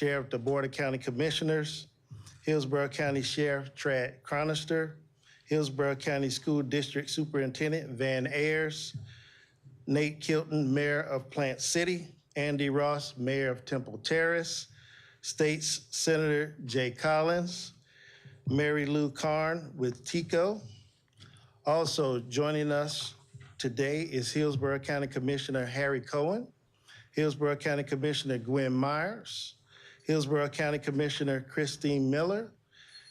Chair of the Board of County Commissioners, Hillsborough County Sheriff Trad Chronister, Hillsborough County School District Superintendent Van Ayers, Nate Kilton, Mayor of Plant City, Andy Ross, Mayor of Temple Terrace, States Senator Jay Collins, Mary Lou Carn with TICO. Also joining us today is Hillsborough County Commissioner Harry Cohen, Hillsborough County Commissioner Gwen Myers, Hillsborough County Commissioner Christine Miller,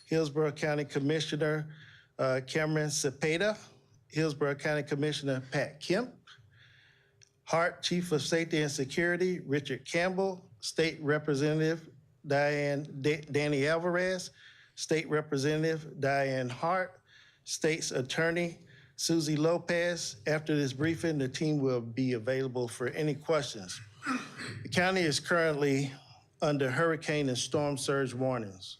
Hillsborough County Commissioner Cameron Cepeda, Hillsborough County Commissioner Pat Kemp, Hart Chief of Safety and Security Richard Campbell, State Representative Danny Alvarez, State Representative Diane Hart, State's Attorney Susie Lopez. After this briefing, the team will be available for any questions. The county is currently under hurricane and storm surge warnings.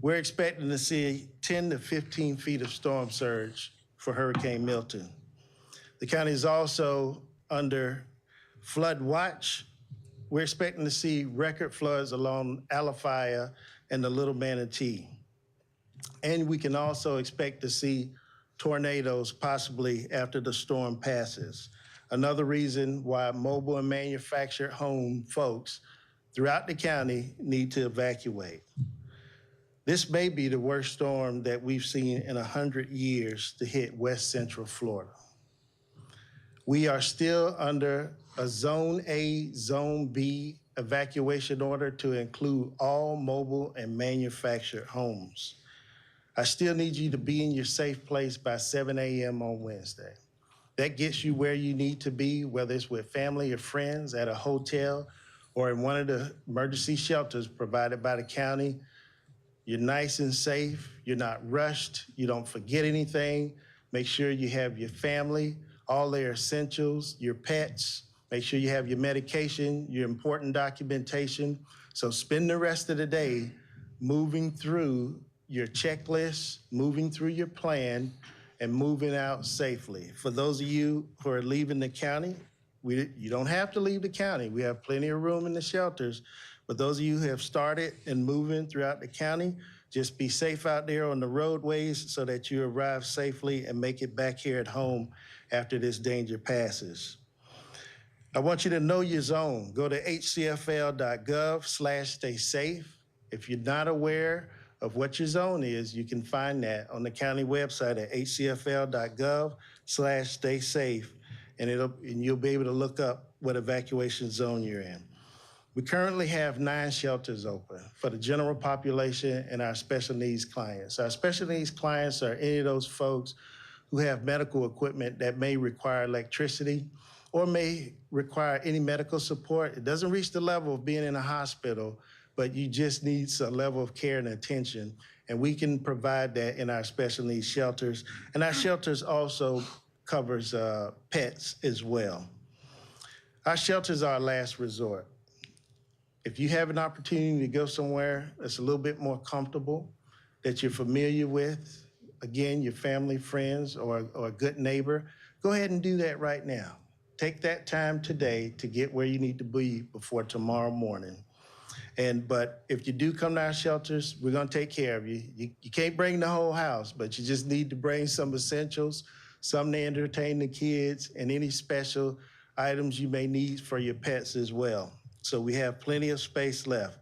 We're expecting to see 10 to 15 feet of storm surge for Hurricane Milton. The county is also under flood watch. We're expecting to see record floods along Alafaya and the Little Manatee. And we can also expect to see tornadoes possibly after the storm passes. Another reason why mobile and manufactured home folks throughout the county need to evacuate. This may be the worst storm that we've seen in 100 years to hit West Central Florida. We are still under a Zone A, Zone B evacuation order to include all mobile and manufactured homes. I still need you to be in your safe place by 7 a.m. on Wednesday. That gets you where you need to be, whether it's with family or friends, at a hotel, or in one of the emergency shelters provided by the county. You're nice and safe, you're not rushed, you don't forget anything. Make sure you have your family, all their essentials, your pets. Make sure you have your medication, your important documentation. So spend the rest of the day moving through your checklist, moving through your plan, and moving out safely. For those of you who are leaving the county, you don't have to leave the county. We have plenty of room in the shelters. But those of you who have started and moving throughout the county, just be safe out there on the roadways so that you arrive safely and make it back here at home after this danger passes. I want you to know your zone. Go to hcfl.gov/stay safe. If you're not aware of what your zone is, you can find that on the county website at hcfl.gov/stay safe, and you'll be able to look up what evacuation zone you're in. We currently have 9 shelters open for the general population and our special needs clients. Our special needs clients are any of those folks who have medical equipment that may require electricity or may require any medical support. It doesn't reach the level of being in a hospital, but you just need some level of care and attention. And we can provide that in our special needs shelters. And our shelters also covers pets as well. Our shelters are our last resort. If you have an opportunity to go somewhere that's a little bit more comfortable, that you're familiar with, again, your family, friends, or a good neighbor, go ahead and do that right now. Take that time today to get where you need to be before tomorrow morning. But if you do come to our shelters, we're gonna take care of you. You can't bring the whole house, but you just need to bring some essentials, something to entertain the kids, and any special items you may need for your pets as well. So we have plenty of space left.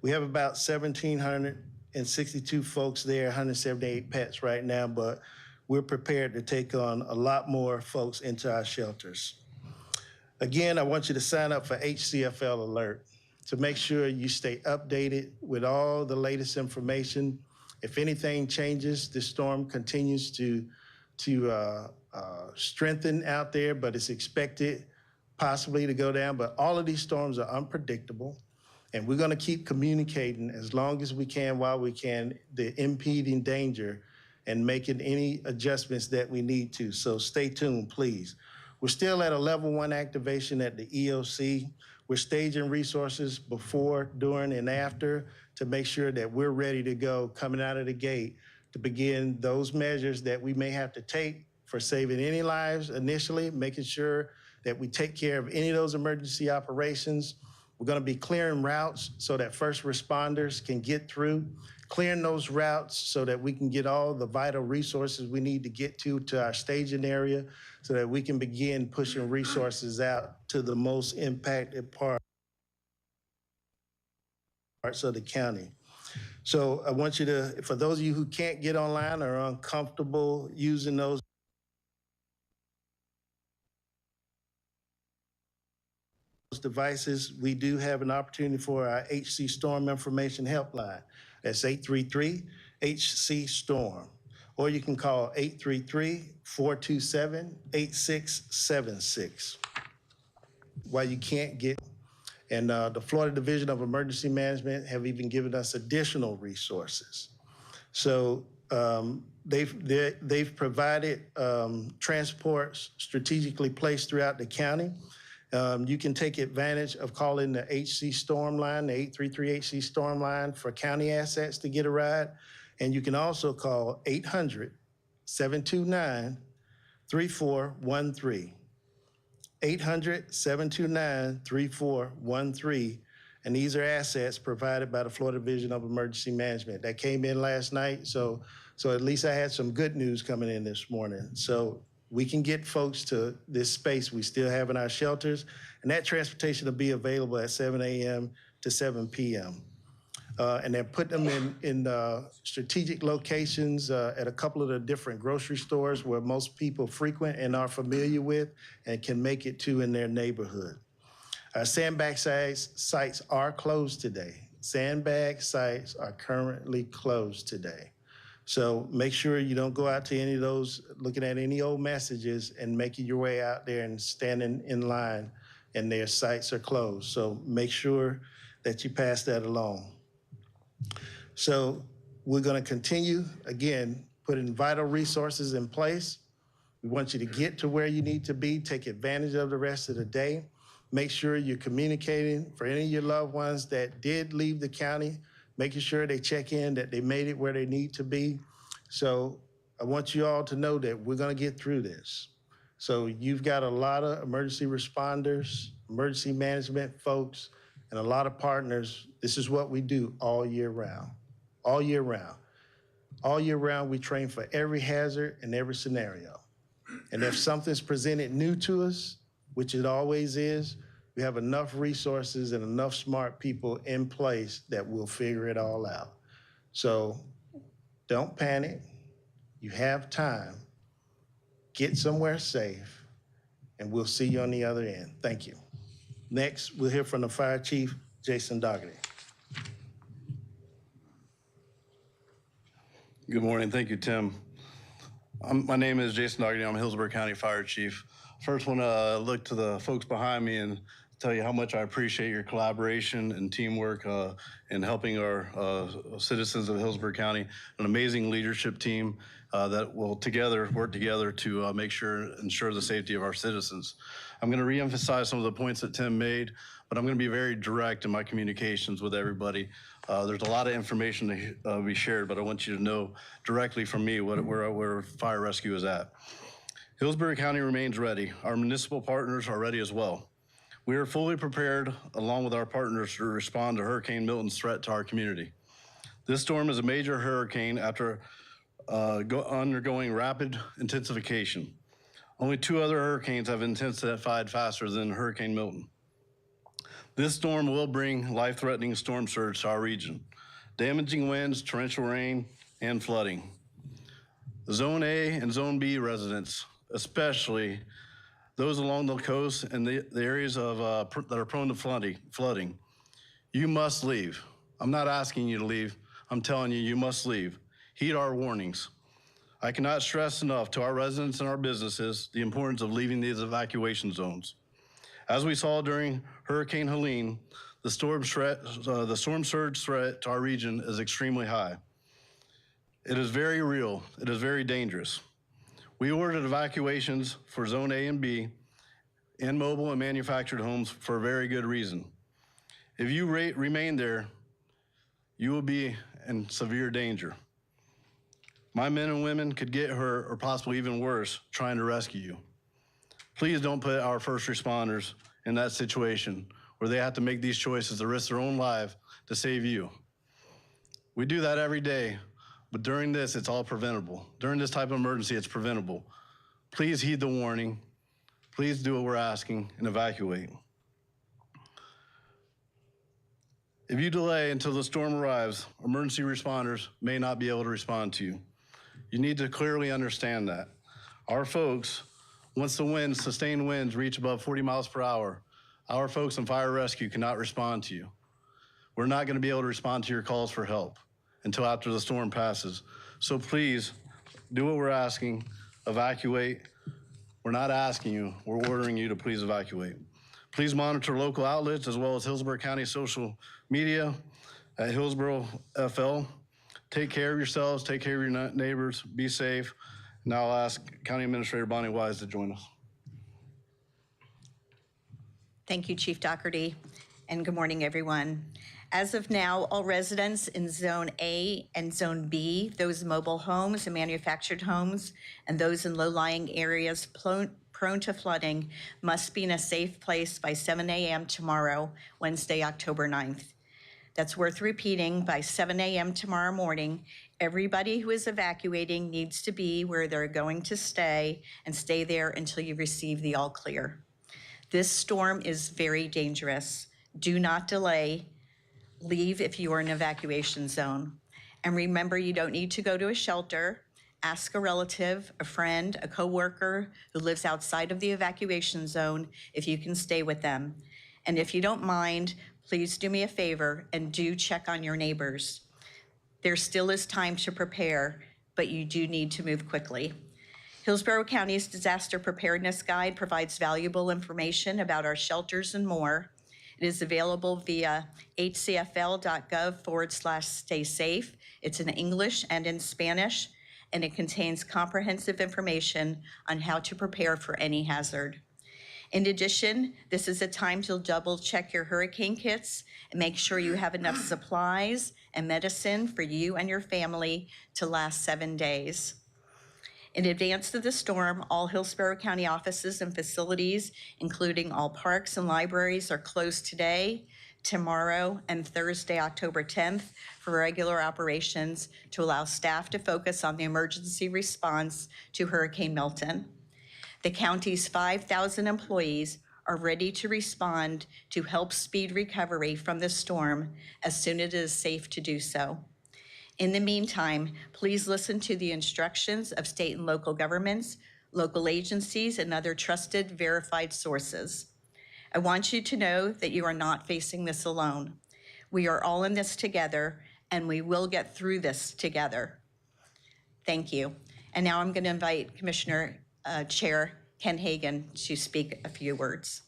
We have about 1,762 folks there, 178 pets right now, but we're prepared to take on a lot more folks into our shelters. Again, I want you to sign up for HCFL Alert to make sure you stay updated with all the latest information. If anything changes, the storm continues to strengthen out there, but it's expected possibly to go down. But all of these storms are unpredictable, and we're gonna keep communicating as long as we can, while we can, the impending danger, and making any adjustments that we need to. So stay tuned, please. We're still at a level 1 activation at the EOC. We're staging resources before, during, and after to make sure that we're ready to go coming out of the gate to begin those measures that we may have to take for saving any lives initially, making sure that we take care of any of those emergency operations, We're going to be clearing routes so that first responders can get through, clearing those routes so that we can get all the vital resources we need to get to our staging area so that we can begin pushing resources out to the most impacted parts of the county. So I want you to, for those of you who can't get online or are uncomfortable using those devices, we do have an opportunity for our HC Storm Information Helpline. That's 833-HC-STORM. Or you can call 833-427-8676 while you can't get. And the Florida Division of Emergency Management have even given us additional resources. So they've provided transports strategically placed throughout the county. You can take advantage of calling the HC Storm line, the 833 HC Storm line for county assets to get a ride. And you can also call 800-729-3413. 800-729-3413. And these are assets provided by the Florida Division of Emergency Management. That came in last night, so at least I had some good news coming in this morning. So we can get folks to this space we still have in our shelters, and that transportation will be available at 7 a.m. to 7 p.m. And they're putting them in strategic locations at a couple of the different grocery stores where most people frequent and are familiar with and can make it to in their neighborhood. Our sandbag sites are closed today. Sandbag sites are currently closed today. So make sure you don't go out to any of those, looking at any old messages and making your way out there and standing in line and their sites are closed. So make sure that you pass that along. So we're going to continue, again, putting vital resources in place. We want you to get to where you need to be, take advantage of the rest of the day. Make sure you're communicating for any of your loved ones that did leave the county, making sure they check in, that they made it where they need to be. So I want you all to know that we're going to get through this. So you've got a lot of emergency responders, emergency management folks, and a lot of partners. This is what we do all year round, all year round. All year round, we train for every hazard and every scenario. And if something's presented new to us, which it always is, we have enough resources and enough smart people in place that we'll figure it all out. So don't panic. You have time. Get somewhere safe, and we'll see you on the other end. Thank you. Next, we'll hear from the Fire Chief, Jason Dougherty. Good morning. Thank you, Tim. My name is Jason Dougherty. I'm Hillsborough County Fire Chief. First, want to look to the folks behind me and tell you how much I appreciate your collaboration and teamwork in helping our citizens of Hillsborough County. An amazing leadership team that will work together to ensure the safety of our citizens. I'm going to reemphasize some of the points that Tim made, but I'm going to be very direct in my communications with everybody. There's a lot of information to be shared, but I want you to know directly from me where fire rescue is at. Hillsborough County remains ready. Our municipal partners are ready as well. We are fully prepared, along with our partners, to respond to Hurricane Milton's threat to our community. This storm is a major hurricane after undergoing rapid intensification. Only 2 other hurricanes have intensified faster than Hurricane Milton. This storm will bring life-threatening storm surge to our region, damaging winds, torrential rain, and flooding. Zone A and Zone B residents, especially those along the coast and the areas that are prone to flooding, you must leave. I'm not asking you to leave. I'm telling you, you must leave. Heed our warnings. I cannot stress enough to our residents and our businesses the importance of leaving these evacuation zones. As we saw during Hurricane Helene, the storm surge threat to our region is extremely high. It is very real. It is very dangerous. We ordered evacuations for Zone A and B in mobile and manufactured homes for a very good reason. If you remain there, you will be in severe danger. My men and women could get hurt or possibly even worse trying to rescue you. Please don't put our first responders in that situation where they have to make these choices to risk their own life to save you. We do that every day, but during this, it's all preventable. During this type of emergency, it's preventable. Please heed the warning. Please do what we're asking and evacuate. If you delay until the storm arrives, emergency responders may not be able to respond to you. You need to clearly understand that. Our folks, once the winds, sustained winds, reach above 40 miles per hour, our folks in fire rescue cannot respond to you. We're not going to be able to respond to your calls for help until after the storm passes. So please do what we're asking, evacuate. We're not asking you, we're ordering you to please evacuate. Please monitor local outlets as well as Hillsborough County social media at Hillsborough FL. Take care of yourselves, take care of your neighbors, be safe. Now I'll ask County Administrator Bonnie Wise to join us. Thank you, Chief Doherty, and good morning, everyone. As of now, all residents in Zone A and Zone B, those mobile homes and manufactured homes, and those in low-lying areas prone to flooding must be in a safe place by 7 a.m. tomorrow, Wednesday, October 9th. That's worth repeating. By 7 a.m. tomorrow morning, everybody who is evacuating needs to be where they're going to stay and stay there until you receive the all clear. This storm is very dangerous. Do not delay. Leave if you are in an evacuation zone. And remember, you don't need to go to a shelter. Ask a relative, a friend, a coworker who lives outside of the evacuation zone if you can stay with them. And if you don't mind, please do me a favor and do check on your neighbors. There still is time to prepare, but you do need to move quickly. Hillsborough County's Disaster Preparedness Guide provides valuable information about our shelters and more. It is available via hcfl.gov/stay safe. It's in English and in Spanish, and it contains comprehensive information on how to prepare for any hazard. In addition, this is a time to double check your hurricane kits and make sure you have enough supplies and medicine for you and your family to last 7 days. In advance of the storm, all Hillsborough County offices and facilities, including all parks and libraries, are closed today, tomorrow, and Thursday, October 10th, for regular operations to allow staff to focus on the emergency response to Hurricane Milton. The county's 5,000 employees are ready to respond to help speed recovery from the storm as soon as it is safe to do so. In the meantime, please listen to the instructions of state and local governments, local agencies, and other trusted, verified sources. I want you to know that you are not facing this alone. We are all in this together, and we will get through this together. Thank you. And now I'm going to invite Commissioner Chair Ken Hagan to speak a few words.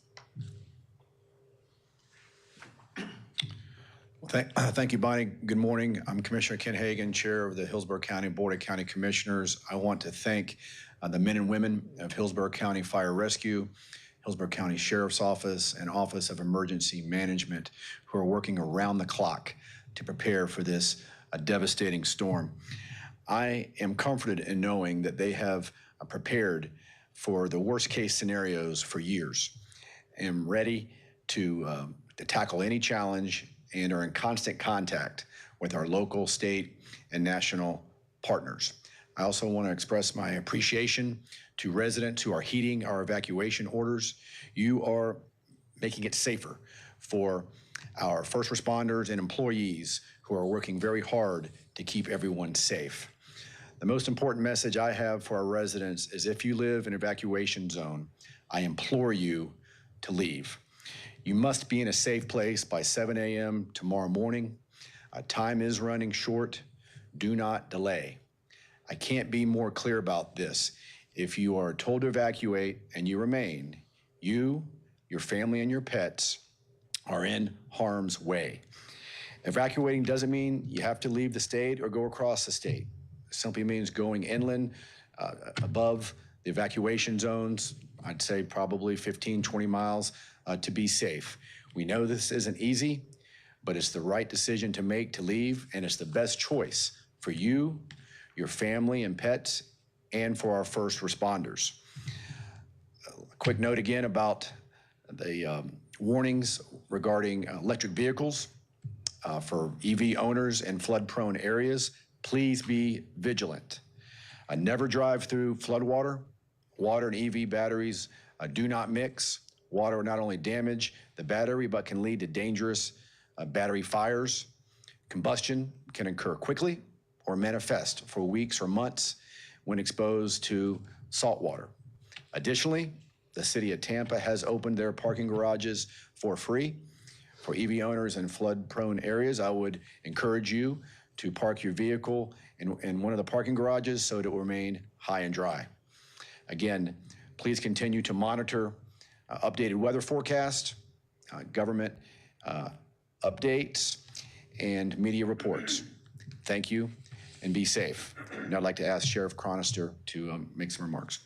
Thank you, Bonnie. Good morning. I'm Commissioner Ken Hagan, Chair of the Hillsborough County Board of County Commissioners. I want to thank the men and women of Hillsborough County Fire Rescue, Hillsborough County Sheriff's Office, and Office of Emergency Management who are working around the clock to prepare for this devastating storm. I am comforted in knowing that they have prepared for the worst case scenarios for years and ready to tackle any challenge and are in constant contact with our local, state, and national partners. I also want to express my appreciation to residents who are heeding our evacuation orders. You are making it safer for our first responders and employees who are working very hard to keep everyone safe. The most important message I have for our residents is if you live in an evacuation zone, I implore you to leave. You must be in a safe place by 7 a.m. tomorrow morning. Time is running short. Do not delay. I can't be more clear about this. If you are told to evacuate and you remain, you, your family, and your pets are in harm's way. Evacuating doesn't mean you have to leave the state or go across the state. It simply means going inland above the evacuation zones, I'd say probably 15, 20 miles to be safe. We know this isn't easy, but it's the right decision to make to leave, and it's the best choice for you, your family and pets, and for our first responders. A quick note again about the warnings regarding electric vehicles for EV owners in flood-prone areas. Please be vigilant. Never drive through floodwater. Water and EV batteries do not mix. Water will not only damage the battery, but can lead to dangerous battery fires. Combustion can occur quickly or manifest for weeks or months when exposed to salt water. Additionally, the city of Tampa has opened their parking garages for free for EV owners in flood-prone areas. I would encourage you to park your vehicle in one of the parking garages so that it will remain high and dry. Again, please continue to monitor updated weather forecast, government updates, and media reports. Thank you, and be safe. Now I'd like to ask Sheriff Chronister to make some remarks.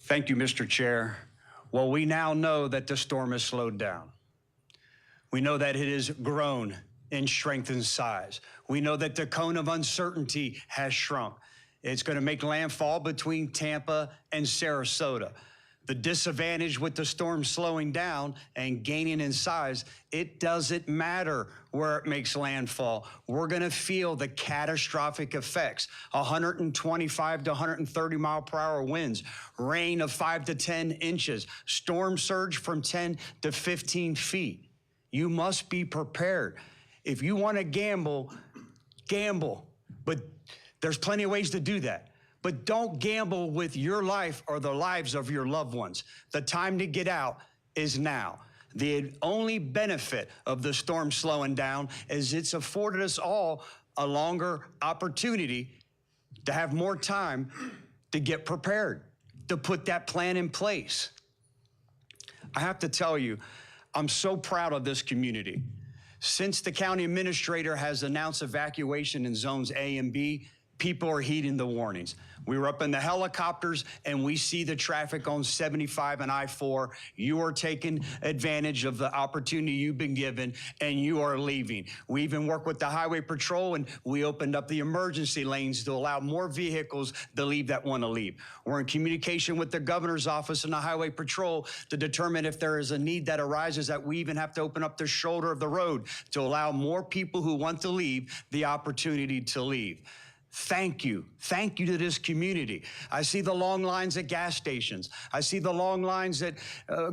Thank you, Mr. Chair. Well, we now know that the storm has slowed down. We know that it has grown in strength and size. We know that the cone of uncertainty has shrunk. It's going to make landfall between Tampa and Sarasota. The disadvantage with the storm slowing down and gaining in size, it doesn't matter where it makes landfall. We're going to feel the catastrophic effects, 125 to 130 mile per hour winds, rain of 5 to 10 inches, storm surge from 10 to 15 feet. You must be prepared. If you want to gamble, gamble. But there's plenty of ways to do that. But don't gamble with your life or the lives of your loved ones. The time to get out is now. The only benefit of the storm slowing down is it's afforded us all a longer opportunity to have more time to get prepared, to put that plan in place. I have to tell you, I'm so proud of this community. Since the county administrator has announced evacuation in zones A and B, people are heeding the warnings. We were up in the helicopters and we see the traffic on 75 and I-4. You are taking advantage of the opportunity you've been given and you are leaving. We even work with the Highway Patrol and we opened up the emergency lanes to allow more vehicles to leave that want to leave. We're in communication with the governor's office and the Highway Patrol to determine if there is a need that arises that we even have to open up the shoulder of the road to allow more people who want to leave the opportunity to leave. Thank you. Thank you to this community. I see the long lines at gas stations. I see the long lines at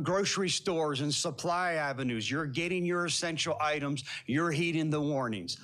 grocery stores and supply avenues. You're getting your essential items. You're heeding the warnings.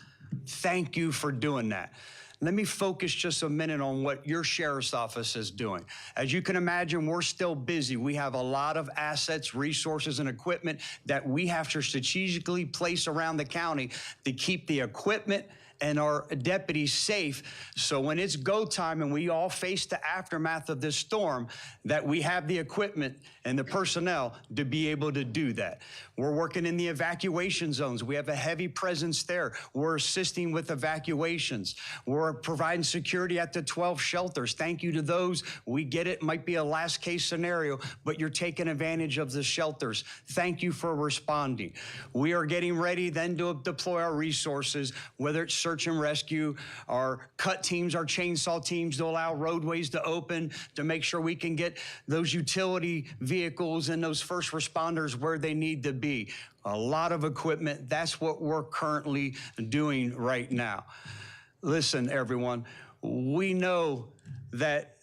Thank you for doing that. Let me focus just a minute on what your sheriff's office is doing. As you can imagine, we're still busy. We have a lot of assets, resources, and equipment that we have to strategically place around the county to keep the equipment and our deputies safe, so when it's go time and we all face the aftermath of this storm, that we have the equipment and the personnel to be able to do that. We're working in the evacuation zones. We have a heavy presence there. We're assisting with evacuations. We're providing security at the 12 shelters. Thank you to those. We get it might be a last case scenario, but you're taking advantage of the shelters. Thank you for responding. We are getting ready then to deploy our resources, whether it's search and rescue, our cut teams, our chainsaw teams, to allow roadways to open, to make sure we can get those utility vehicles and those first responders where they need to be. A lot of equipment. That's what we're currently doing right now. Listen, everyone, we know that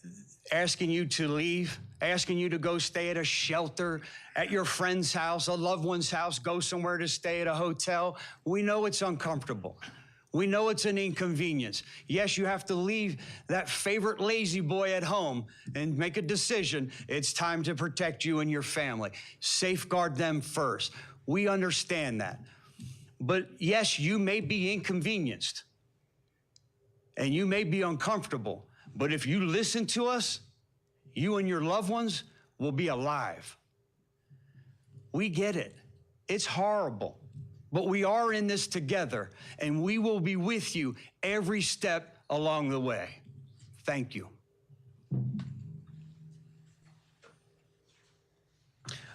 asking you to leave, asking you to go stay at a shelter, at your friend's house, a loved one's house, go somewhere to stay at a hotel, we know it's uncomfortable. We know it's an inconvenience. Yes, you have to leave that favorite lazy boy at home and make a decision. It's time to protect you and your family. Safeguard them first. We understand that. But yes, you may be inconvenienced and you may be uncomfortable, but if you listen to us, you and your loved ones will be alive. We get it. It's horrible. But we are in this together, and we will be with you every step along the way. Thank you.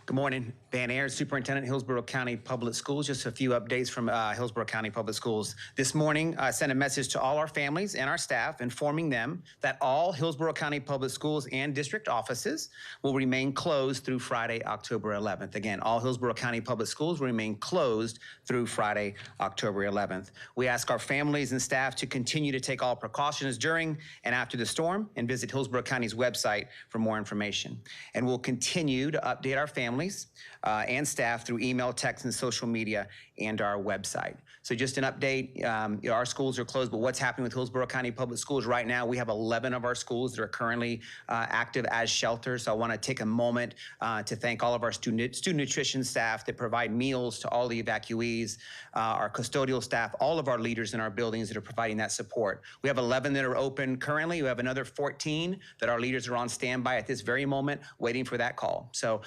Good morning. Van Ayers, Superintendent, Hillsborough County Public Schools. Just a few updates from Hillsborough County Public Schools. This morning, I sent a message to all our families and our staff informing them that all Hillsborough County Public Schools and district offices will remain closed through Friday, October 11th. Again, all Hillsborough County Public Schools will remain closed through Friday, October 11th. We ask our families and staff to continue to take all precautions during and after the storm and visit Hillsborough County's website for more information. And we'll continue to update our families and staff through email, text, and social media and our website. So just an update, our schools are closed, but what's happening with Hillsborough County Public Schools right now, we have 11 of our schools that are currently active as shelters. So I want to take a moment to thank all of our student nutrition staff that provide meals to all the evacuees, our custodial staff, all of our leaders in our buildings that are providing that support. We have 11 that are open currently. We have another 14 that our leaders are on standby at this very moment waiting for that call. So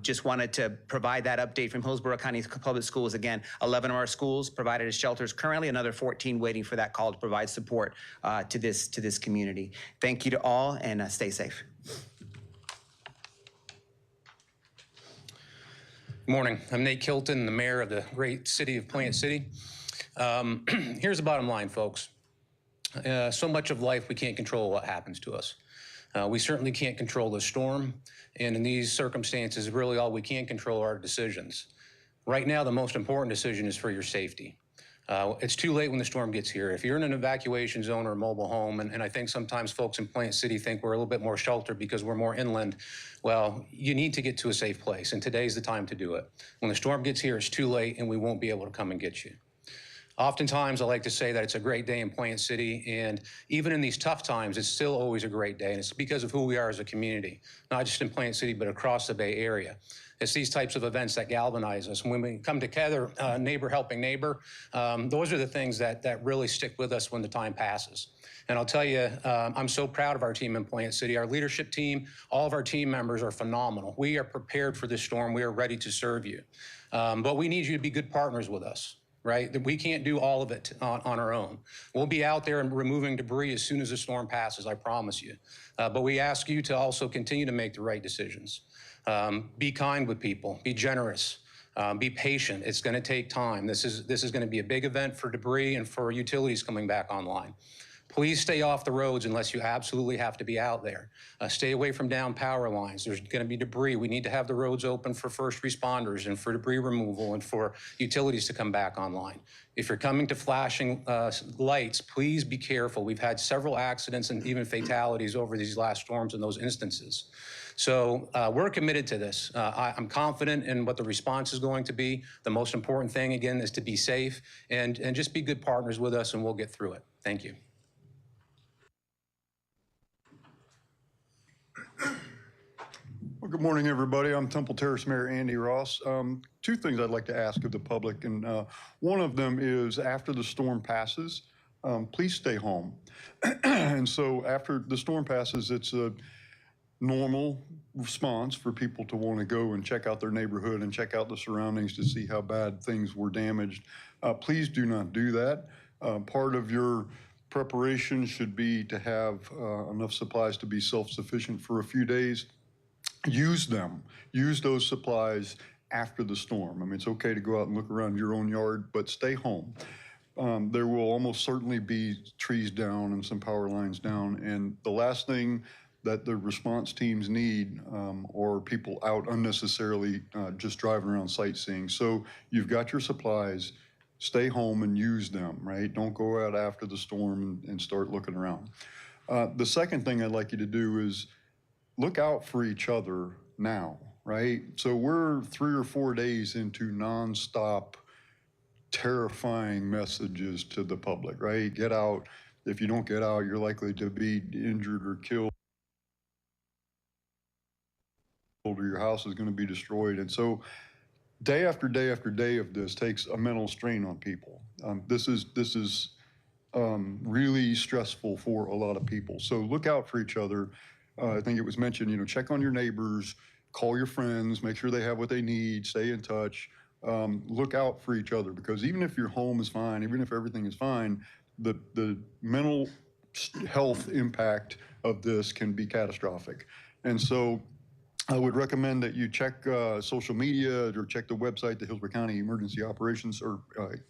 just wanted to provide that update from Hillsborough County Public Schools. Again, 11 of our schools provided as shelters currently, another 14 waiting for that call to provide support to this community. Thank you to all, and stay safe. Good morning. I'm Nate Kilton, the mayor of the great city of Plant City. Here's the bottom line, folks. So much of life, we can't control what happens to us. We certainly can't control the storm, and in these circumstances, really all we can control are our decisions. Right now, the most important decision is for your safety. It's too late when the storm gets here. If you're in an evacuation zone or a mobile home, and I think sometimes folks in Plant City think we're a little bit more sheltered because we're more inland, well, you need to get to a safe place, and today's the time to do it. When the storm gets here, it's too late, and we won't be able to come and get you. Oftentimes, I like to say that it's a great day in Plant City, and even in these tough times, it's still always a great day, and it's because of who we are as a community, not just in Plant City, but across the Bay Area. It's these types of events that galvanize us. When we come together, neighbor helping neighbor, those are the things that really stick with us when the time passes. And I'll tell you, I'm so proud of our team in Plant City. Our leadership team, all of our team members are phenomenal. We are prepared for this storm. We are ready to serve you. But we need you to be good partners with us. Right? That we can't do all of it on our own. We'll be out there and removing debris as soon as the storm passes, I promise you. But we ask you to also continue to make the right decisions. Be kind with people, be generous, be patient. It's gonna take time. This is gonna be a big event for debris and for utilities coming back online. Please stay off the roads unless you absolutely have to be out there. Stay away from down power lines. There's going to be debris. We need to have the roads open for first responders and for debris removal and for utilities to come back online. If you're coming to flashing lights, please be careful. We've had several accidents and even fatalities over these last storms in those instances. So we're committed to this. I'm confident in what the response is going to be. The most important thing, again, is to be safe and just be good partners with us, and we'll get through it. Thank you. Well, good morning, everybody. I'm Temple Terrace Mayor Andy Ross. Two things I'd like to ask of the public, and one of them is after the storm passes, please stay home. And so after the storm passes, it's a normal response for people to want to go and check out their neighborhood and check out the surroundings to see how bad things were damaged. Please do not do that. Part of your preparation should be to have enough supplies to be self-sufficient for a few days. Use them. Use those supplies after the storm. I mean, it's okay to go out and look around your own yard, but stay home. There will almost certainly be trees down and some power lines down. And the last thing that the response teams need are people out unnecessarily just driving around sightseeing. So you've got your supplies. Stay home and use them, right? Don't go out after the storm and start looking around. The second thing I'd like you to do is look out for each other now, right? So we're 3 or 4 days into nonstop, terrifying messages to the public, right? Get out. If you don't get out, you're likely to be injured or killed, or your house is going to be destroyed. And so day after day after day of this takes a mental strain on people. This is really stressful for a lot of people. So look out for each other. I think it was mentioned, check on your neighbors, call your friends, make sure they have what they need, stay in touch, look out for each other, because even if your home is fine, even if everything is fine, the mental health impact of this can be catastrophic. And so I would recommend that you check social media or check the website, the Hillsborough County Emergency Operations or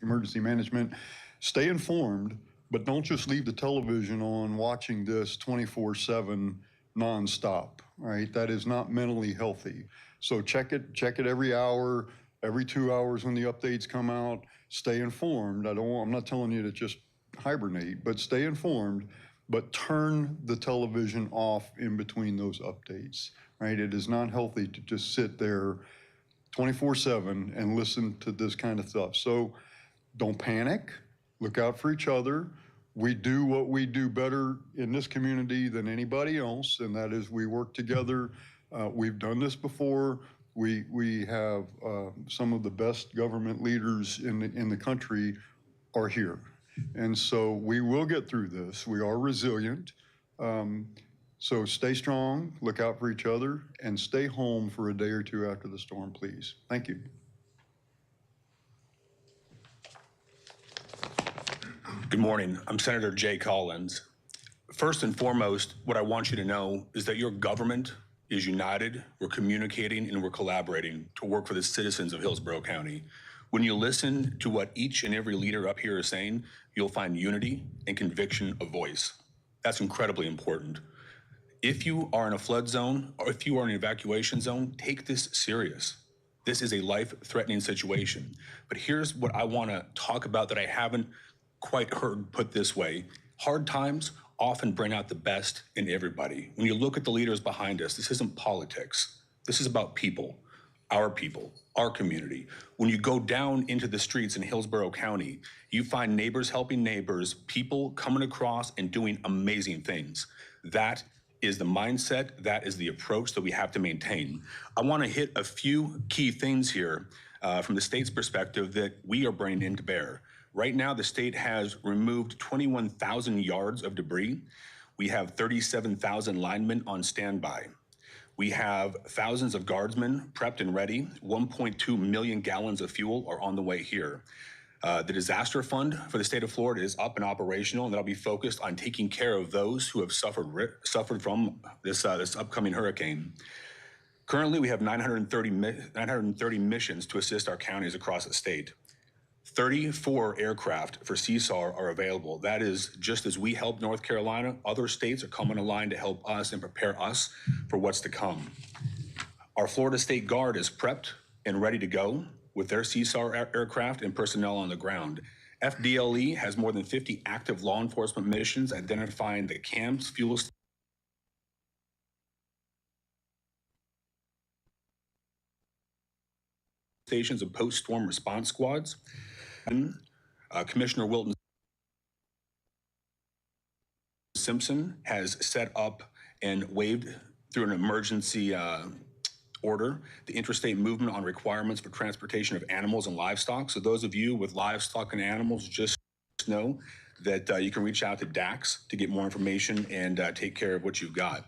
Emergency Management. Stay informed, but don't just leave the television on watching this 24/7 nonstop, right? That is not mentally healthy. So check it every hour, every 2 hours when the updates come out. Stay informed. I'm not telling you to just hibernate, but stay informed, but turn the television off in between those updates, right? It is not healthy to just sit there 24/7 and listen to this kind of stuff. So don't panic, look out for each other. We do what we do better in this community than anybody else, and that is we work together. We've done this before. We have some of the best government leaders in the country are here. And so we will get through this. We are resilient. So stay strong, look out for each other, and stay home for a day or two after the storm, please. Thank you. Good morning. I'm Senator Jay Collins. First and foremost, what I want you to know is that your government is united. We're communicating and we're collaborating to work for the citizens of Hillsborough County. When you listen to what each and every leader up here is saying, you'll find unity and conviction of voice. That's incredibly important. If you are in a flood zone or if you are in an evacuation zone, take this serious. This is a life-threatening situation. But here's what I want to talk about that I haven't quite heard put this way. Hard times often bring out the best in everybody. When you look at the leaders behind us, this isn't politics. This is about people, our community. When you go down into the streets in Hillsborough County, you find neighbors helping neighbors, people coming across and doing amazing things. That is the mindset, that is the approach that we have to maintain. I want to hit a few key things here from the state's perspective that we are bringing into bear. Right now, the state has removed 21,000 yards of debris. We have 37,000 linemen on standby. We have thousands of guardsmen prepped and ready. 1.2 million gallons of fuel are on the way here. The disaster fund for the state of Florida is up and operational, and that'll be focused on taking care of those who have suffered from this upcoming hurricane. Currently, we have 930 missions to assist our counties across the state. 34 aircraft for CSAR are available. That is just as we help North Carolina, other states are coming aligned to help us and prepare us for what's to come. Our Florida State Guard is prepped and ready to go with their CSAR aircraft and personnel on the ground. FDLE has more than 50 active law enforcement missions identifying the camps, fuel stations, and post-storm response squads. Commissioner Wilton Simpson has set up and waived through an emergency order the interstate movement on requirements for transportation of animals and livestock. So those of you with livestock and animals, just know that you can reach out to DAX to get more information and take care of what you've got.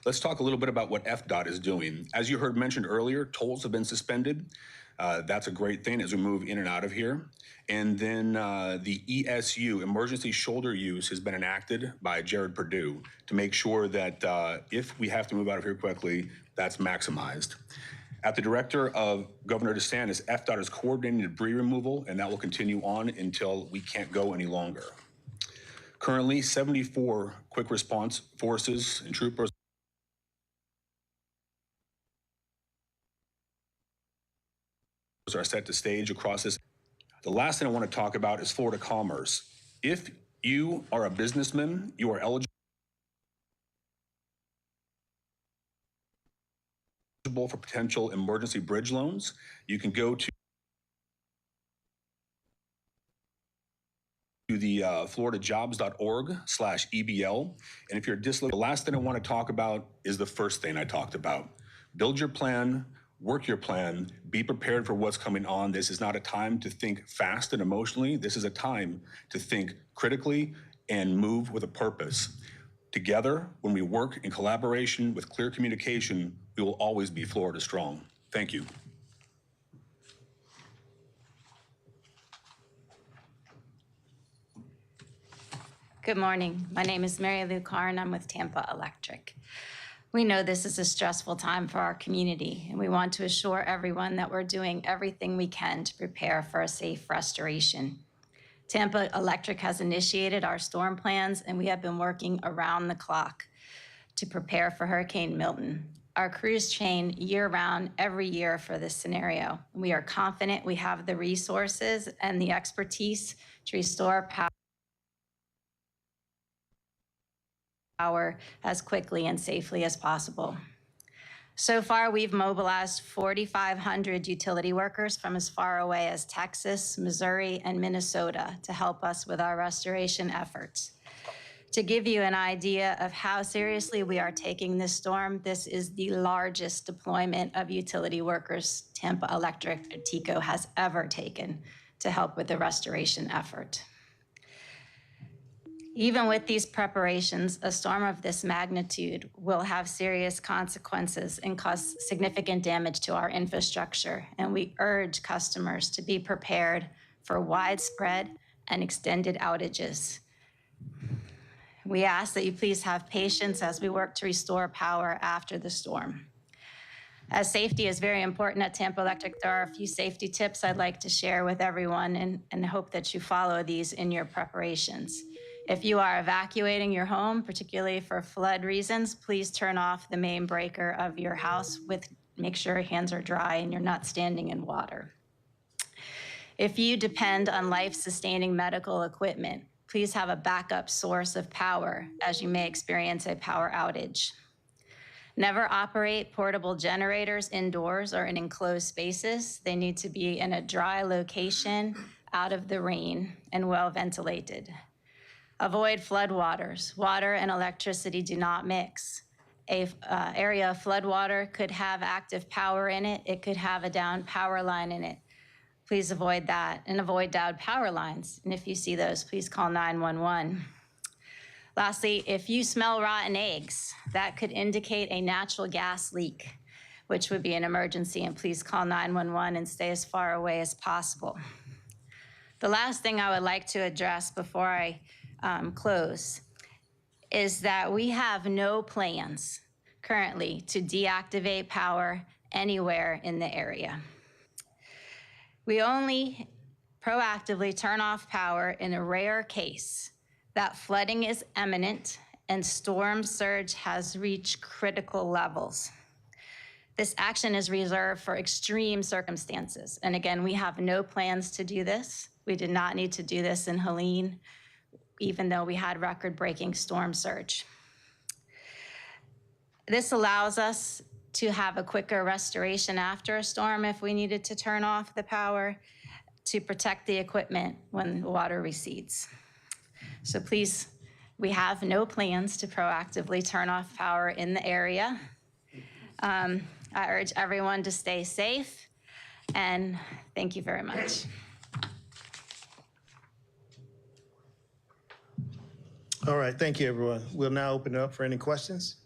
Let's talk a little bit about what FDOT is doing. As you heard mentioned earlier, tolls have been suspended. That's a great thing as we move in and out of here. And then the ESU, emergency shoulder use, has been enacted by Jared Perdue to make sure that if we have to move out of here quickly, that's maximized. At the director of Governor DeSantis, FDOT is coordinating debris removal, and that will continue on until we can't go any longer. Currently, 74 quick response forces and troopers are set to stage across this. The last thing I want to talk about is Florida commerce. If you are a businessman, you are eligible for potential emergency bridge loans. You can go to the floridajobs.org/EBL. And if you're dislocated, the last thing I want to talk about is the first thing I talked about. Build your plan, work your plan, be prepared for what's coming on. This is not a time to think fast and emotionally. This is a time to think critically and move with a purpose. Together, when we work in collaboration with clear communication, we will always be Florida strong. Thank you. Good morning. My name is Mary Lou Carr, and I'm with Tampa Electric. We know this is a stressful time for our community, and we want to assure everyone that we're doing everything we can to prepare for a safe restoration. Tampa Electric has initiated our storm plans, and we have been working around the clock to prepare for Hurricane Milton. Our crews train year-round, every year for this scenario. We are confident we have the resources and the expertise to restore power as quickly and safely as possible. So far, we've mobilized 4,500 utility workers from as far away as Texas, Missouri, and Minnesota to help us with our restoration efforts. To give you an idea of how seriously we are taking this storm, this is the largest deployment of utility workers Tampa Electric or TECO has ever taken to help with the restoration effort. Even with these preparations, a storm of this magnitude will have serious consequences and cause significant damage to our infrastructure, and we urge customers to be prepared for widespread and extended outages. We ask that you please have patience as we work to restore power after the storm. As safety is very important at Tampa Electric, there are a few safety tips I'd like to share with everyone and hope that you follow these in your preparations. If you are evacuating your home, particularly for flood reasons, please turn off the main breaker of your house make sure your hands are dry and you're not standing in water. If you depend on life-sustaining medical equipment, please have a backup source of power as you may experience a power outage. Never operate portable generators indoors or in enclosed spaces. They need to be in a dry location, out of the rain, and well ventilated. Avoid floodwaters. Water and electricity do not mix. An area of floodwater could have active power in it. It could have a downed power line in it. Please avoid that, and avoid downed power lines. And if you see those, please call 911. Lastly, if you smell rotten eggs, that could indicate a natural gas leak, which would be an emergency, and please call 911 and stay as far away as possible. The last thing I would like to address before I close is that we have no plans currently to deactivate power anywhere in the area. We only proactively turn off power in a rare case that flooding is imminent and storm surge has reached critical levels. This action is reserved for extreme circumstances. And again, we have no plans to do this. We did not need to do this in Helene, even though we had record-breaking storm surge. This allows us to have a quicker restoration after a storm if we needed to turn off the power to protect the equipment when the water recedes. So please, we have no plans to proactively turn off power in the area. I urge everyone to stay safe, and thank you very much. All right, thank you, everyone. We'll now open it up for any questions.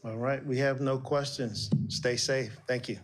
All right, we have no questions. Stay safe. Thank you.